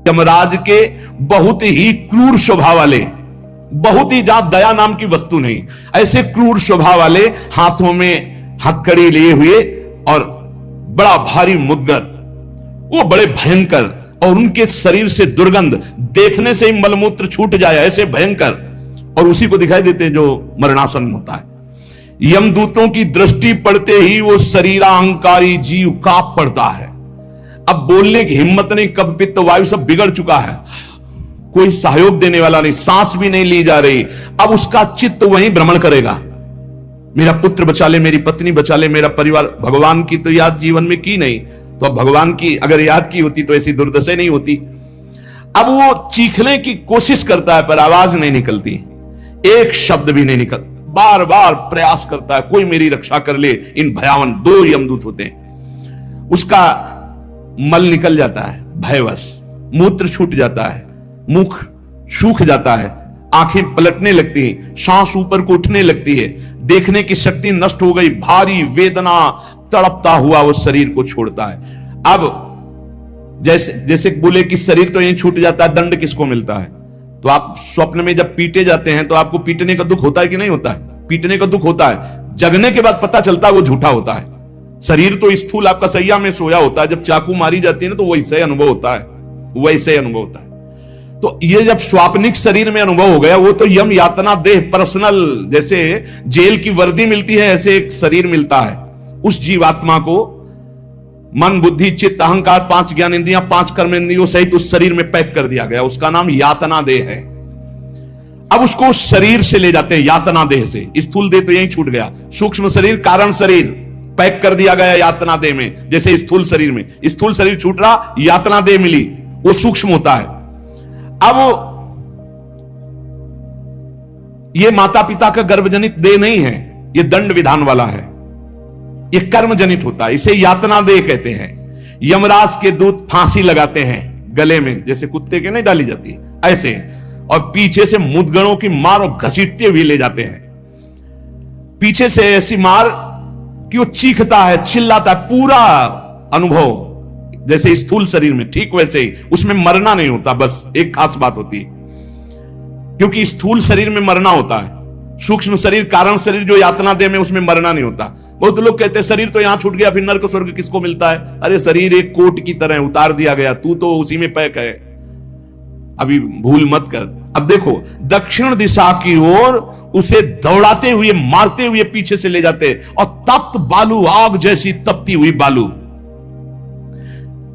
यमराज के बहुत ही क्रूर स्वभाव वाले, बहुत ही जहां दया नाम की वस्तु नहीं, ऐसे क्रूर स्वभाव वाले, हाथों में हथकड़ी लिए हुए और बड़ा भारी मुद्गर, वो बड़े भयंकर, और उनके शरीर से दुर्गंध, देखने से ही मलमूत्र छूट जाए ऐसे भयंकर, और उसी को दिखाई देते हैं जो मरणासन होता है। यमदूतों की दृष्टि पड़ते ही वो शरीराहंकारी जीव कांप पड़ता है। अब बोलने की हिम्मत नहीं, कफ पित्त वायु सब बिगड़ चुका है, कोई सहयोग देने वाला नहीं, सांस भी नहीं ली जा रही। अब उसका चित्त वहीं भ्रमण करेगा, मेरा पुत्र बचा ले, मेरी पत्नी बचा ले, मेरा परिवार। भगवान की तो याद जीवन में की नहीं, तो अब भगवान की अगर याद की होती तो ऐसी दुर्दशा नहीं होती। अब वो चीखने की कोशिश करता है पर आवाज नहीं निकलती, एक शब्द भी नहीं निकल, बार बार प्रयास करता है कोई मेरी रक्षा कर ले। इन भयावन 2 यमदूत होते हैं, उसका मल निकल जाता है भयवश, मूत्र छूट जाता है, मुख सूख जाता है, आंखें पलटने लगती हैं, सांस ऊपर को उठने लगती है, देखने की शक्ति नष्ट हो गई, भारी वेदना, तड़पता हुआ वो शरीर को छोड़ता है। अब जैसे बोले कि शरीर तो यहीं छूट जाता है, दंड किसको मिलता है? तो आप स्वप्न में जब पीटे जाते हैं तो आपको पीटने का दुख होता है कि नहीं होता है? पीटने का दुख होता है, जगने के बाद पता चलता है वो झूठा होता है। शरीर तो स्थूल आपका सैया में सोया होता है, जब चाकू मारी जाती है ना तो वैसे ही अनुभव होता है, वैसे ही अनुभव होता है। तो ये जब स्वाप्निक शरीर में अनुभव हो गया, वो तो यम यातना देह पर्सनल, जैसे जेल की वर्दी मिलती है ऐसे एक शरीर मिलता है उस जीवात्मा को। मन बुद्धि चित्त अहंकार 5 ज्ञान इंद्रियां 5 कर्म इंद्रियों सहित उस शरीर में पैक कर दिया गया, उसका नाम यातना देह है। अब उसको उस शरीर से ले जाते हैं यातना देह से, स्थूल देह तो यहीं छूट गया, सूक्ष्म शरीर कारण शरीर पैक कर दिया गया यातना देह में। जैसे स्थूल शरीर में स्थूल शरीर छूट रहा, यातना देह मिली, वो सूक्ष्म होता है। अब ये माता पिता का गर्भजनित देह नहीं है, ये दंड विधान वाला है, ये कर्म जनित होता है, इसे यातना देह कहते हैं। यमराज के दूत फांसी लगाते हैं गले में, जैसे कुत्ते के नहीं डाली जाती ऐसे, और पीछे से मुद्गणों की मार और घसीटते हुए ले जाते हैं। पीछे से ऐसी मार कि वो चीखता है, चिल्लाता है, पूरा अनुभव जैसे स्थूल शरीर में, ठीक वैसे ही उसमें मरना नहीं होता। बस एक खास बात होती है, क्योंकि स्थूल शरीर में मरना होता है, सूक्ष्म शरीर कारण शरीर जो यातना देह में उसमें मरना नहीं होता। बहुत लोग कहते हैं शरीर तो यहां छूट गया फिर नरक स्वर्ग किसको मिलता है? अरे शरीर एक कोट की तरह उतार दिया गया, तू तो उसी में पैक है, अभी भूल मत कर। अब देखो दक्षिण दिशा की ओर उसे दौड़ाते हुए मारते हुए पीछे से ले जाते, और तप्त बालू, आग जैसी तपती हुई बालू,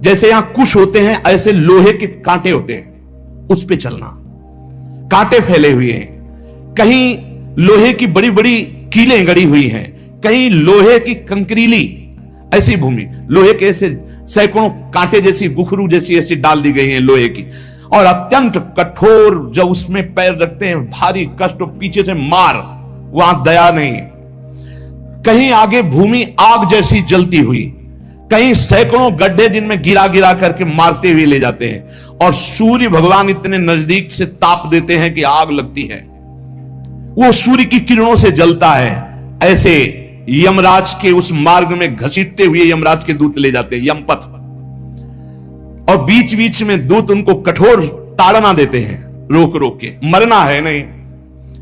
जैसे यहां कुश होते हैं ऐसे लोहे के कांटे होते हैं, उस पे चलना, कांटे फैले हुए हैं, कहीं लोहे की बड़ी बड़ी कीलें गड़ी हुई हैं, कहीं लोहे की कंकरीली ऐसी भूमि, लोहे के ऐसे सैकड़ों कांटे जैसी गुखरू जैसी ऐसी डाल दी गई हैं लोहे की, और अत्यंत कठोर, जब उसमें पैर रखते हैं भारी कष्ट, पीछे से मार, वहां दया नहीं है। कहीं आगे भूमि आग जैसी जलती हुई, कहीं सैकड़ों गड्ढे जिनमें गिरा गिरा करके मारते हुए ले जाते हैं, और सूर्य भगवान इतने नजदीक से ताप देते हैं कि आग लगती है, वो सूर्य की किरणों से जलता है। ऐसे यमराज के उस मार्ग में घसीटते हुए यमराज के दूत ले जाते हैं, यमपथ, और बीच बीच में दूत उनको कठोर ताड़ना देते हैं, रोक रोक के, मरना है नहीं।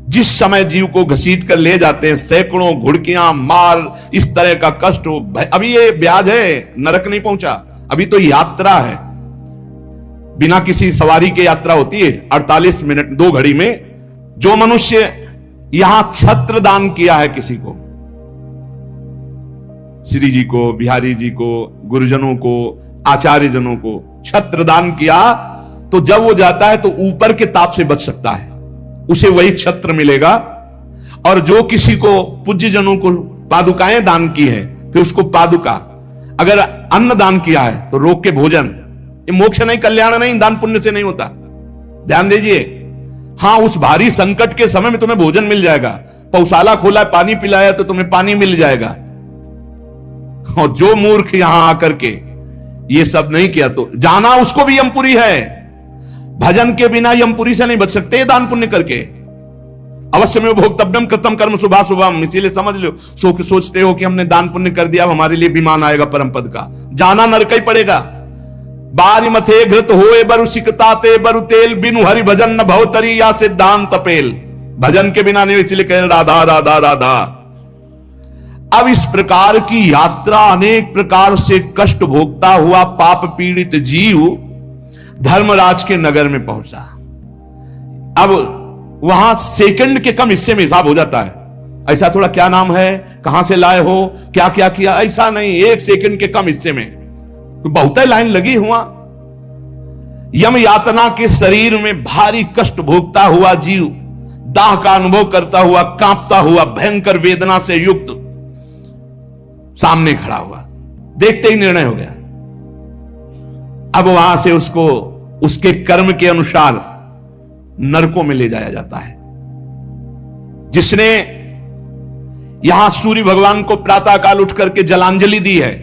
जिस समय जीव को घसीट कर ले जाते हैं, सैकड़ों घुड़कियां, मार, इस तरह का कष्ट हो। अभी ये ब्याज है, नरक नहीं पहुंचा, अभी तो यात्रा है, बिना किसी सवारी के यात्रा होती है 48 मिनट 2 घड़ी में। जो मनुष्य यहां छत्र दान किया है किसी को, श्री जी को, बिहारी जी को, गुरुजनों को, आचार्य जनों को छत्र दान किया, तो जब वो जाता है तो ऊपर के ताप से बच सकता है, उसे वही छत्र मिलेगा। और जो किसी को पूज्य जनों को पादुकाएं दान की है, फिर उसको पादुका, अगर अन्न दान किया है तो रोक के भोजन, ये मोक्ष नहीं, कल्याण नहीं, दान पुण्य से नहीं होता, ध्यान दीजिए। हां, उस भारी संकट के समय में तुम्हें भोजन मिल जाएगा, पौशाला खोला है, पानी पिलाया तो तुम्हें पानी मिल जाएगा। और जो मूर्ख यहां आकर के ये सब नहीं किया तो जाना उसको भी यमपुरी है। भजन के बिना यमपुरी से नहीं बच सकते, दान पुण्य करके। अवश्य में भोक्तव्यम कृतम कर्म शुभा शुभम, इसीलिए समझ लो, सोचते हो कि हमने दान पुण्य कर दिया, हमारे लिए विमान आएगा परम पद का, जाना नरक ही पड़ेगा। बारी मथे घृत होए बरु सिकताते बरु तेल, बिनु हरि भजन न भवतरी या सिद्धांत पेल। भजन के बिना नहीं, इसलिए कह राधा राधा राधा। अब इस प्रकार की यात्रा, अनेक प्रकार से कष्ट भोगता हुआ पाप पीड़ित जीव धर्मराज के नगर में पहुंचा। अब वहां सेकंड के कम हिस्से में हिसाब हो जाता है। ऐसा थोड़ा क्या नाम है, कहां से लाए हो, क्या क्या किया, ऐसा नहीं, एक सेकंड के कम हिस्से में बहुत लाइन लगी हुआ। यम यातना के शरीर में भारी कष्ट भोगता हुआ जीव दाह का अनुभव करता हुआ, कांपता हुआ, भयंकर वेदना से युक्त सामने खड़ा हुआ। देखते ही निर्णय हो गया। अब वहां से उसको उसके कर्म के अनुसार नरकों में ले जाया जाता है। जिसने यहां सूर्य भगवान को प्रातःकाल उठ करके जलांजलि दी है,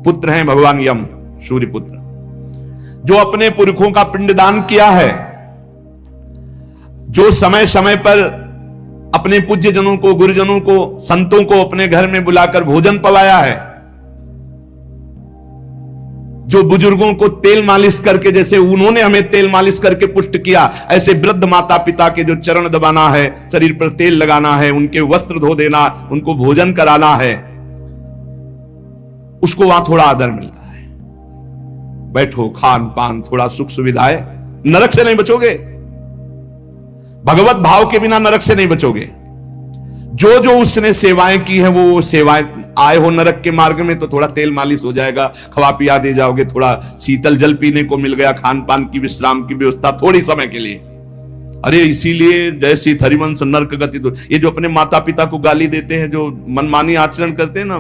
पुत्र हैं भगवान यम, सूर्य पुत्र, जो अपने पुरखों का पिंडदान किया है, जो समय समय पर अपने पूज्य जनों को, गुरुजनों को, संतों को अपने घर में बुलाकर भोजन पवाया है, जो बुजुर्गों को तेल मालिश करके, जैसे उन्होंने हमें तेल मालिश करके पुष्ट किया, ऐसे वृद्ध माता पिता के जो चरण दबाना है, शरीर पर तेल लगाना है, उनके वस्त्र धो देना, उनको भोजन कराना है, उसको वहां थोड़ा आदर मिलता है। बैठो, खान पान, थोड़ा सुख सुविधाएं, नरक से नहीं बचोगे। भगवत भाव के बिना नरक से नहीं बचोगे। जो जो उसने सेवाएं की है, वो सेवाएं, आए हो नरक के मार्ग में तो थोड़ा तेल मालिश हो जाएगा, खवा पिया दे जाओगे, थोड़ा शीतल जल पीने को मिल गया, खान पान की, विश्राम की व्यवस्था थोड़ी समय के लिए। अरे इसीलिए जैसी हरिवंश नरक गति, तो ये जो अपने माता पिता को गाली देते हैं, जो मनमानी आचरण करते हैं ना,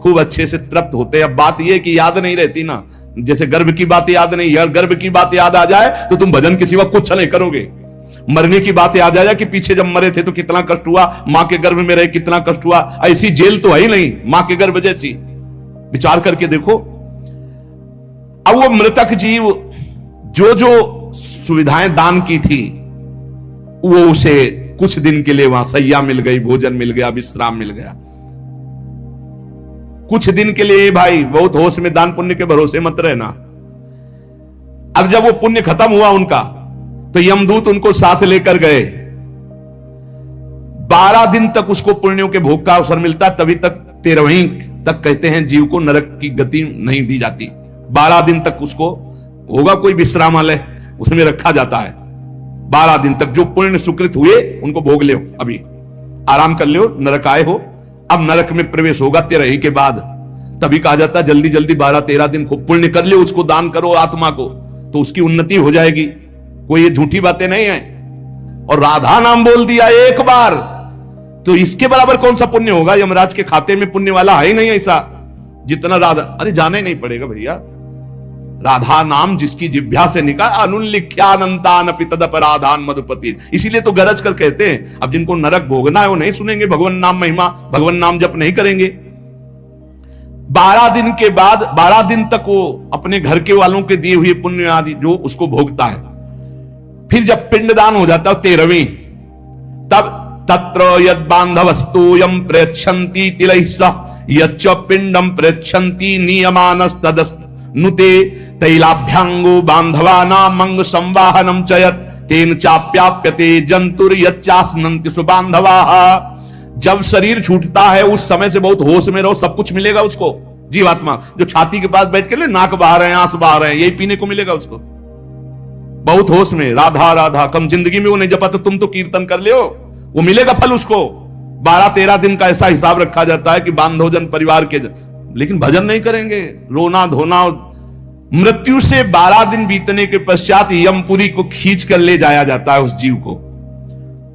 खूब अच्छे से तृप्त होते हैं। अब बात यह कि याद नहीं रहती ना, जैसे गर्भ की बात याद नहीं, यार गर्भ की बात याद आ जाए तो तुम भजन के सिवा कुछ नहीं करोगे। मरने की बात याद आ जाए कि पीछे जब मरे थे तो कितना कष्ट हुआ, मां के गर्भ में रहे कितना कष्ट हुआ, ऐसी जेल तो है ही नहीं मां के गर्भ जैसी। विचार करके देखो। अब वो मृतक जीव जो जो सुविधाएं दान की थी, वो उसे कुछ दिन के लिए वहां सैया मिल गई, भोजन मिल गया, विश्राम मिल गया, कुछ दिन के लिए। भाई बहुत होश में, दान पुण्य के भरोसे मत रहना। अब जब वो पुण्य खत्म हुआ उनका, तो यमदूत उनको साथ लेकर गए। 12 दिन तक उसको पुण्यों के भोग का अवसर मिलता, तभी तक 13वीं तक कहते हैं जीव को नरक की गति नहीं दी जाती। 12 दिन तक उसको होगा कोई विश्रामालय, उसमें रखा जाता है। 12 दिन तक जो पुण्य सुकृत हुए उनको भोग ले, अभी आराम कर लो, नरक आए हो। अब नरक में प्रवेश होगा 13वीं के बाद। तभी कहा जाता है जल्दी जल्दी 12-13 दिन खूब पुण्य कर ले, उसको दान करो आत्मा को, तो उसकी उन्नति हो जाएगी। कोई ये झूठी बातें नहीं है। और राधा नाम बोल दिया एक बार तो इसके बराबर कौन सा पुण्य होगा। यमराज के खाते में पुण्य वाला है ही नहीं ऐसा जितना राधा। अरे जाना ही नहीं पड़ेगा भैया, राधा नाम जिसकी जिह्वा से निकाल, अनुल्लिख्यानंतान अपि तदपराधान मधुपति। इसीलिए तो गरज कर कहते हैं, अब जिनको नरक भोगना है वो नहीं सुनेंगे भगवान नाम महिमा, भगवान नाम जप नहीं करेंगे। 12 दिन के बाद, 12 दिन तक वो अपने घर के वालों के दिए हुए पुण्य आदि जो उसको भोगता है। फिर जब पिंडदान हो जाता है 13वीं, तब तत्र यद बांधवस्तु यम प्रेक्षन्ति तिलैः सह यच्च पिंडम प्रेक्षन्ति नियमानस्तदनुते तैलाभ्यांगो बांधवानां मंग संवाहनम चयत तेन चाप्याप्यते जंतुर यच्चास्नन्ति सुबांधवाः। जब शरीर छूटता है उस समय से बहुत होश में रहो, सब कुछ मिलेगा उसको। जीवात्मा जो छाती के पास बैठ के ले नाक बहा रहे हैं, आंस बहा रहे हैं, यही पीने को मिलेगा उसको। बहुत होश में, राधा राधा। कम जिंदगी में वो नहीं जपा तो तुम तो कीर्तन कर लियो, वो मिलेगा फल उसको। 12-13 दिन का ऐसा हिसाब रखा जाता है कि बांधोजन परिवार के, लेकिन भजन नहीं करेंगे, रोना धोना। मृत्यु से 12 दिन बीतने के पश्चात यमपुरी को खींच कर ले जाया जाता है उस जीव को।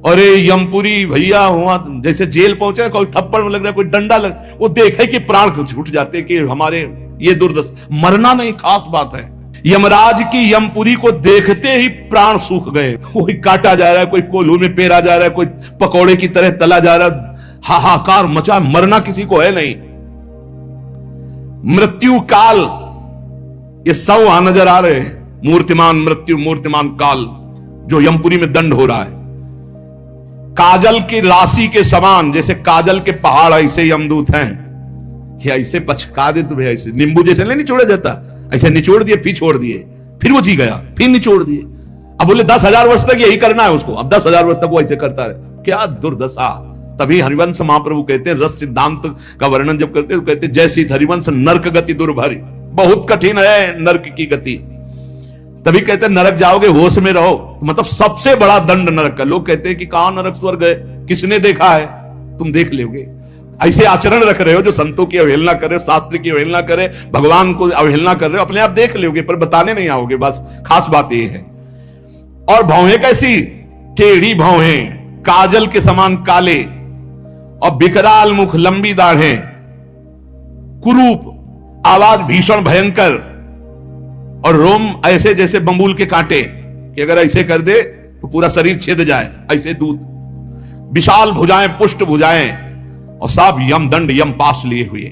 अरे यमपुरी भैया हुआ जैसे जेल पहुंचे, कोई थप्पड़ लग रहा है, कोई डंडा लग, वो देखे कि प्राण छूट जाते कि हमारे ये दुर्दशा। मरना नहीं खास बात है, यमराज की यमपुरी को देखते ही प्राण सूख गए। कोई काटा जा रहा है, कोई कोल्हू में पेरा जा रहा है, कोई पकौड़े की तरह तला जा रहा है, हाहाकार मचा। मरना किसी को है नहीं। मृत्यु काल ये सब वहां नजर आ रहे हैं। मूर्तिमान मृत्यु, मूर्तिमान काल जो यमपुरी में दंड हो रहा है। काजल की राशि के समान, जैसे काजल के पहाड़ ऐसे यमदूत हैं। ये ऐसे पचका दे तो भैया, ऐसे नींबू जैसे नहीं छोड़ा जाता, ऐसे निचोड़ दिए, फिर छोड़ दिए, फिर वो जी गया, फिर निचोड़ दिए। अब बोले 10,000 वर्ष तक यही करना है उसको, अब 10,000 वर्ष तक वो ऐसे करता रहे। क्या दुर्दशा। तभी हरिवंश महाप्रभु कहते हैं, रस सिद्धांत का वर्णन जब करते हैं तो कहते हैं, जैसी हरिवंश नरक गति दुर्भरी, बहुत कठिन है नरक की गति। तभी कहते हैं नरक जाओगे होश में रहो, तो मतलब सबसे बड़ा दंड नरक का। लोग कहते हैं कि कहां नरक स्वर्ग है, किसने देखा है? तुम देख लोगे। ऐसे आचरण रख रहे हो जो संतों की अवहेलना करे, शास्त्र की अवहेलना करे, भगवान को अवहेलना कर रहे हो, अपने आप देख लोगे पर बताने नहीं आओगे। बस खास बात यह है। और भौहें कैसी? टेढ़ी भौहें, काजल के समान काले, और विकराल मुख, लंबी दाढ़ें, कुरूप, आवाज भीषण भयंकर, और रोम ऐसे जैसे बंबूल के कांटे कि अगर ऐसे कर दे तो पूरा शरीर छेद जाए, ऐसे दूध। विशाल भुजाएं, पुष्ट भुजाएं, और सब यम दंड यम पास लिए हुए,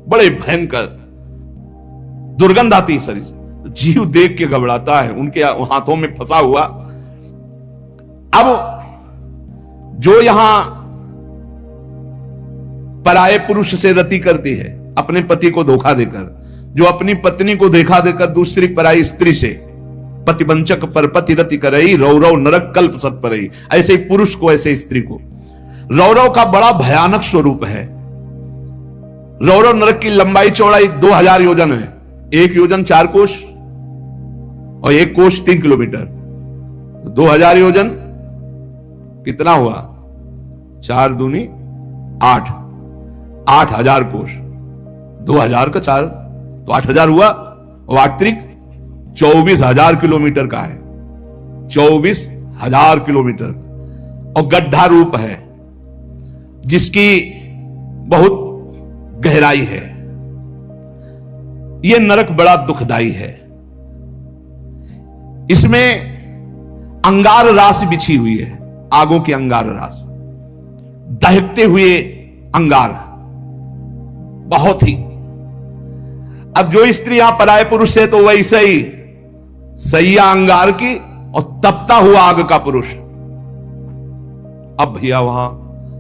बड़े भयंकर, दुर्गंध आती है शरीर से। जीव देख के घबराता है, उनके हाथों में फंसा हुआ। अब जो यहां पराये पुरुष से रति करती है, अपने पति को धोखा देकर, जो अपनी पत्नी को धोखा देकर दूसरी पराई स्त्री से पतिवंचक परपति रति करई, रौरव नरक कल्प सत परई। ऐसे ही पुरुष को, ऐसे स्त्री को। रौरव का बड़ा भयानक स्वरूप है। रौरव नरक की लंबाई चौड़ाई 2000 योजन है। 1 योजन 4 कोश और 1 कोश 3 किलोमीटर। 2000 योजन कितना हुआ? 4 दूनी 8, 8000 कोश। 2000 का 4 तो 8000 हुआ, और अतिरिक्त 24,000 किलोमीटर का है। 24,000 किलोमीटर, और गड्ढा रूप है जिसकी बहुत गहराई है। यह नरक बड़ा दुखदाई है। इसमें अंगार रास बिछी हुई है, आगों की अंगार रास, दहकते हुए अंगार, बहुत ही। अब जो स्त्री यहां पराये पुरुष से, तो वैसे ही सैया अंगार की और तपता हुआ आग का पुरुष। अब भैया वहां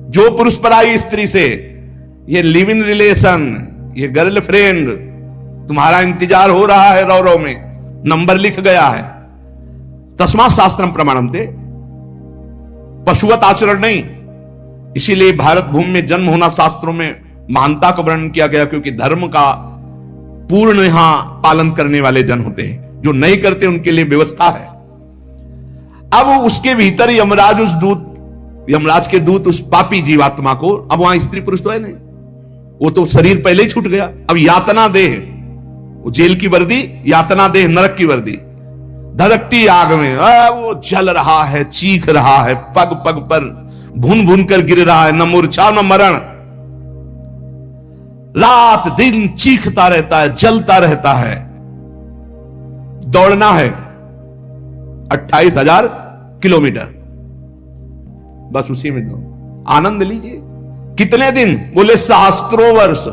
जो पुरुष पराई स्त्री से, ये लिव इन रिलेशन, ये गर्लफ्रेंड, तुम्हारा इंतजार हो रहा है रौरव में, नंबर लिख गया है। तस्मात् शास्त्रम प्रमाणन्ते, पशुवत आचरण नहीं। इसीलिए भारत भूमि में जन्म होना शास्त्रों में महानता का वर्णन किया गया, क्योंकि धर्म का पूर्ण यहां पालन करने वाले जन होते हैं। जो नहीं करते उनके लिए व्यवस्था है। अब उसके भीतर यमराज, उस दूत, यमराज के दूत उस पापी जीवात्मा को, अब वहां स्त्री पुरुष तो है नहीं, वो तो शरीर पहले ही छूट गया। अब यातना देह, वो जेल की वर्दी, यातना देह नरक की वर्दी, धधकती आग में वो जल रहा है, चीख रहा है, पग पग पर भून भून कर गिर रहा है, न मूर्छा न मरण, रात दिन चीखता रहता है, जलता रहता है। दौड़ना है 28,000 किलोमीटर, बस उसी में दो, आनंद लीजिए। कितने दिन? बोले सहस्त्रों वर्ष,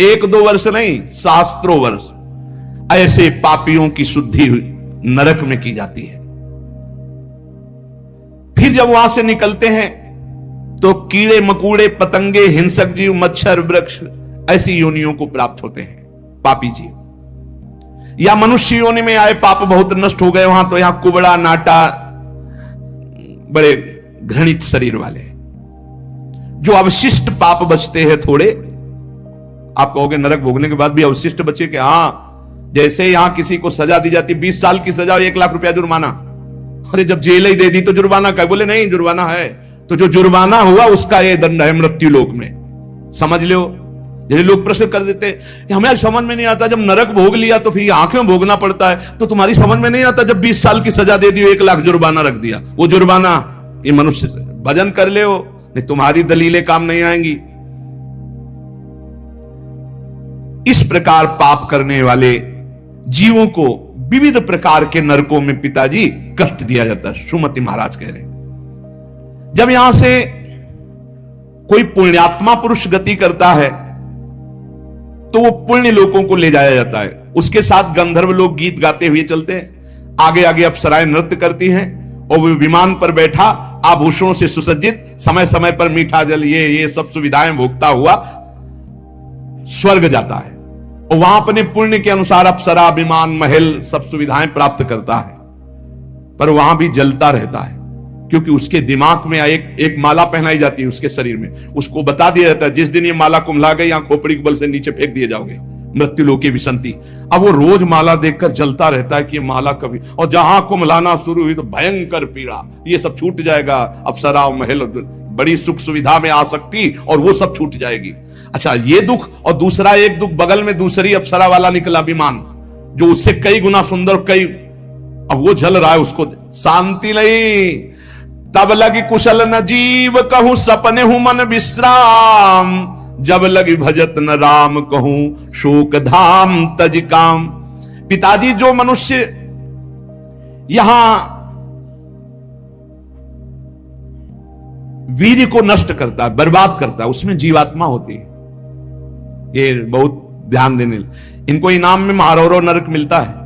1-2 वर्ष नहीं, सहस्त्रों वर्ष। ऐसे पापियों की शुद्धि नरक में की जाती है। फिर जब वहां से निकलते हैं तो कीड़े मकोड़े, पतंगे, हिंसक जीव, मच्छर, वृक्ष, ऐसी योनियों को प्राप्त होते हैं पापी जीव। या मनुष्य योनि में आए, पाप बहुत नष्ट हो गए वहां, तो यहां कुबड़ा, नाटा, बड़े घृणित शरीर वाले, जो अवशिष्ट पाप बचते हैं थोड़े। आप कहोगे नरक भोगने के बाद भी अवशिष्ट बचे? कि हां, जैसे यहां किसी को सजा दी जाती, 20 साल की सजा और 1 लाख रुपया जुर्माना। अरे जब जेल ही दे दी तो जुर्माना का? बोले नहीं, जुर्माना है। तो जो जुर्माना हुआ उसका यह दंड है मृत्यु लोक में, समझ लो। जैसे लोग प्रश्न कर देते, हमें समझ में नहीं आता, जब नरक भोग लिया तो फिर आंखों में भोगना पड़ता है, तो तुम्हारी समझ में नहीं आता जब 20 साल की सजा दे दी, 1 लाख जुर्माना रख दिया, वो जुर्माना ये मनुष्य से भजन कर ले हो, नहीं तुम्हारी दलीलें काम नहीं आएंगी। इस प्रकार पाप करने वाले जीवों को विविध प्रकार के नरकों में पिताजी कष्ट दिया जाता है। सुमति महाराज कह रहे, जब यहां से कोई पुण्यात्मा पुरुष गति करता है तो वो पुण्य लोकों को ले जाया जाता है। उसके साथ गंधर्व लोग गीत गाते हुए चलते हैं, आगे आगे अप्सराएं नृत्य करती हैं, और वो विमान पर बैठा आभूषणों से सुसज्जित, समय समय पर मीठा जल, ये सब सुविधाएं भोगता हुआ स्वर्ग जाता है। और वहां अपने पुण्य के अनुसार अप्सरा, विमान, महल सब सुविधाएं प्राप्त करता है, पर वहां भी जलता रहता है, क्योंकि उसके दिमाग में एक माला पहनाई जाती है उसके शरीर में, उसको बता दिया जाता है जिस दिन ये माला कुम्हला गई या खोपड़ी के बल से नीचे फेंक दिए जाओगे, मृत्यु लोके विसंति। अब वो रोज माला देखकर जलता रहता है कि ये माला कभी, और जहां कुम्हलाना शुरू हुई तो भयंकर पीड़ा, ये सब छूट जाएगा, अप्सरा, महल, बड़ी सुख सुविधा में आ सकती, और वो सब छूट जाएगी। अच्छा, ये दुख, और दूसरा एक दुख बगल में दूसरी अप्सरा वाला निकला विमान, जो उससे कई गुना सुंदर, कई, अब वो जल रहा है, उसको शांति नहीं। तब लगी कुशल न जीव कहूं, सपने हूं मन विश्राम, जब लगी भजत न राम कहूं, शोक धाम तज काम। पिताजी, जो मनुष्य यहां वीर्य को नष्ट करता है, बर्बाद करता है, उसमें जीवात्मा होती है, ये बहुत ध्यान देने। इनको इनाम में महारौरव नरक मिलता है,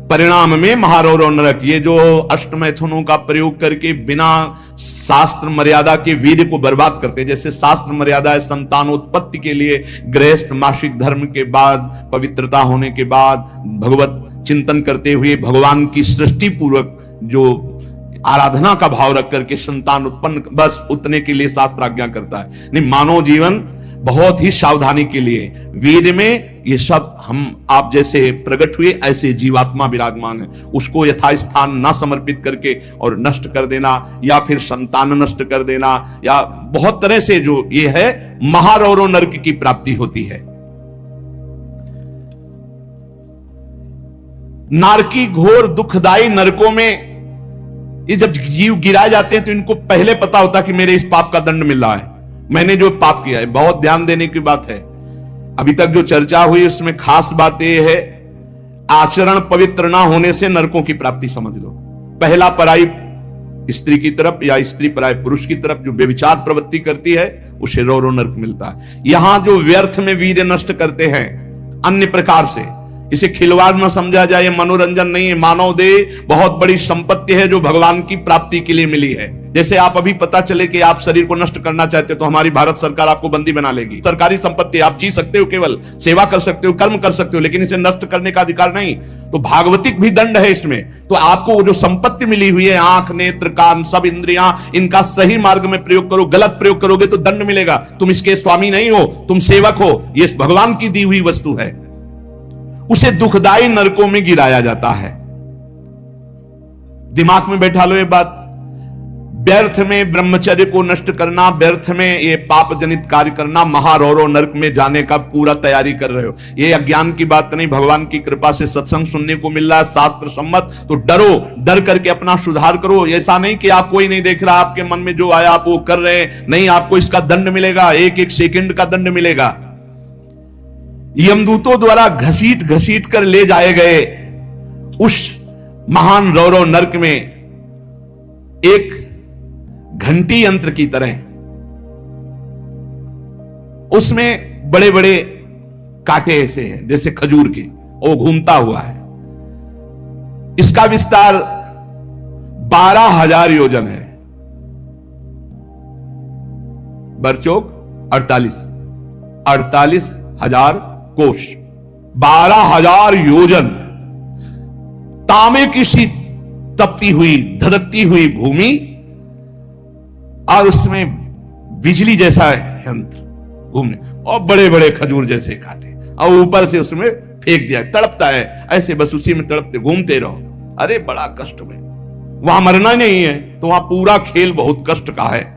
परिणाम में महारौरव नरक। ये जो अष्टमैथुनों का प्रयोग करके बिना शास्त्र मर्यादा के वीर्य को बर्बाद करते, जैसे शास्त्र मर्यादा है संतानोत्पत्ति के लिए, गृहस्थ मासिक धर्म के बाद, पवित्रता होने के बाद, भगवत चिंतन करते हुए भगवान की सृष्टि पूर्वक जो आराधना का भाव रख करके संतान उत्पन्न, बस उतने के लिए शास्त्र आज्ञा करता है। नहीं, मानव जीवन बहुत ही सावधानी के लिए, वेद में ये सब हम आप जैसे प्रकट हुए ऐसे जीवात्मा विराजमान है, उसको यथास्थान ना समर्पित करके और नष्ट कर देना, या फिर संतान नष्ट कर देना, या बहुत तरह से जो ये है, महारौरव नरक की प्राप्ति होती है। नारकी घोर दुखदाई नरकों में ये जब जीव गिराए जाते हैं तो इनको पहले पता होता है कि मेरे इस पाप का दंड मिल रहा है, मैंने जो पाप किया है। बहुत ध्यान देने की बात है, अभी तक जो चर्चा हुई उसमें खास बात यह है, आचरण पवित्र ना होने से नरकों की प्राप्ति समझ लो। पहला, पराई स्त्री की तरफ या स्त्री पराई पुरुष की तरफ जो व्यभिचार प्रवृत्ति करती है उसे रौरव नरक मिलता है। यहां जो व्यर्थ में वीर्य नष्ट करते हैं अन्य प्रकार से, इसे खिलवाड़ न समझा जाए, ये मनोरंजन नहीं है। मानव देह बहुत बड़ी संपत्ति है जो भगवान की प्राप्ति के लिए मिली है। जैसे आप अभी पता चले कि आप शरीर को नष्ट करना चाहते तो हमारी भारत सरकार आपको बंदी बना लेगी। सरकारी संपत्ति, आप जी सकते हो, केवल सेवा कर सकते हो, कर्म कर सकते हो, लेकिन इसे नष्ट करने का अधिकार नहीं। तो भागवतिक भी दंड है इसमें। तो आपको जो संपत्ति मिली हुई है, आंख, नेत्र, कान, सब इंद्रियां, इनका सही मार्ग में प्रयोग करो। गलत प्रयोग करोगे तो दंड मिलेगा। तुम इसके स्वामी नहीं हो, तुम सेवक हो। ये भगवान की दी हुई वस्तु है, उसे दुखदाई नरकों में गिराया जाता है। दिमाग में बैठा लो ये बात। व्यर्थ में ब्रह्मचर्य को नष्ट करना, व्यर्थ में ये पाप जनित कार्य करना, महारौरव नरक में जाने का पूरा तैयारी कर रहे हो। ये अज्ञान की बात नहीं, भगवान की कृपा से सत्संग सुनने को मिल रहा है, शास्त्र सम्मत। तो डरो, डर करके अपना सुधार करो। ऐसा नहीं कि आप कोई नहीं देख रहा, आपके मन में जो आया आप वो कर रहे हैं, नहीं, आपको इसका दंड मिलेगा, एक एक सेकंड का दंड मिलेगा। यमदूतों द्वारा घसीट घसीट कर ले जाए गए उस महान रौरव नरक में एक घंटी यंत्र की तरह उसमें बड़े बड़े कांटे ऐसे हैं जैसे खजूर के, वो घूमता हुआ है। इसका विस्तार 12,000 योजन है। बरचौक 48,000 कोष, 12,000 योजन। तांबे की सी तपती हुई, धधकती हुई भूमि, और उसमें बिजली जैसा यंत्र घूमने, और बड़े बड़े खजूर जैसे कांटे, और ऊपर से उसमें फेंक दिया। तड़पता है ऐसे, बस उसी में तड़पते घूमते रहो। अरे बड़ा कष्ट में, वहां मरना नहीं है, तो वहां पूरा खेल बहुत कष्ट का है।